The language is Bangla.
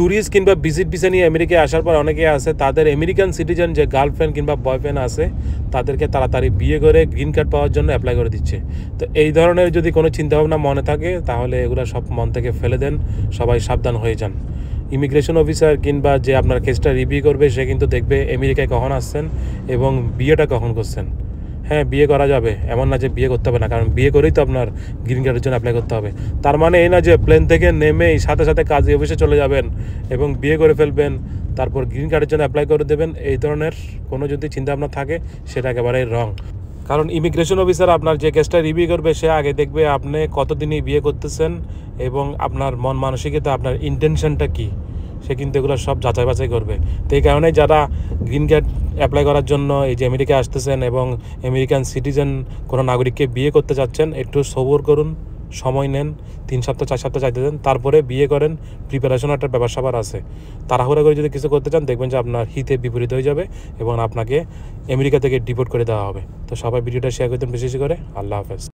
ট্যুরিস্ট কিংবা ভিজিট ভিসা নিয়ে আমেরিকায় আসার পর অনেকে আছে তাদের আমেরিকান সিটিজেন যে গার্লফ্রেন্ড কিংবা বয়ফ্রেন্ড আছে তাদেরকে তাড়াতাড়ি বিয়ে করে গ্রিন কার্ড পাওয়ার জন্য অ্যাপ্লাই করে দিচ্ছে। তো এই ধরনের যদি কোনো চিন্তাভাবনা মনে থাকে তাহলে এগুলো সব মন থেকে ফেলে দেন, সবাই সাবধান হয়ে যান। ইমিগ্রেশন অফিসার কিংবা যে আপনার কেসটা রিভিউ করবে সে কিন্তু দেখবে আমেরিকায় কখন আসছেন এবং বিয়েটা কখন করছেন। হ্যাঁ, বিয়ে করা যাবে, এমন না যে বিয়ে করতে হবে না, কারণ বিয়ে করেই তো আপনার গ্রিন কার্ডের জন্য অ্যাপ্লাই করতে হবে। তার মানে এই না যে প্লেন থেকে নেমেই সাথে সাথে কাজী অফিসে চলে যাবেন এবং বিয়ে করে ফেলবেন, তারপর গ্রিন কার্ডের জন্য অ্যাপ্লাই করে দেবেন। এই ধরনের কোনো যদি চিন্তাভাবনা থাকে সেটা একেবারেই রং। কারণ ইমিগ্রেশন অফিসার আপনার যে কেসটা রিভিউ করবে সে আগে দেখবে আপনি কতদিনই বিয়ে করতেছেন এবং আপনার মন মানসিকতা, আপনার ইন্টেনশনটা কী, সে কিন্তু এগুলো সব যাচাই বাছাই করবে। তো এই কারণে যারা গ্রিন কার্ড অ্যাপ্লাই করার জন্য এই যে আমেরিকায় আসতেছেন এবং আমেরিকান সিটিজেন কোনো নাগরিককে বিয়ে করতে চাচ্ছেন, একটু সবর করুন, সময় নেন, 3 সপ্তাহ 4 সপ্তাহ চাইতে দেন, তারপরে বিয়ে করেন। প্রিপারেশন একটা ব্যাপার স্যাপার আছে, তাড়াহুড়া করে যদি কিছু করতে চান দেখবেন যে আপনার হিতে বিপরীত হয়ে যাবে এবং আপনাকে আমেরিকা থেকে ডিপোর্ট করে দেওয়া হবে। তো সবাই ভিডিওটা শেয়ার করতেন বেশি বেশি করে। আল্লাহ হাফেজ।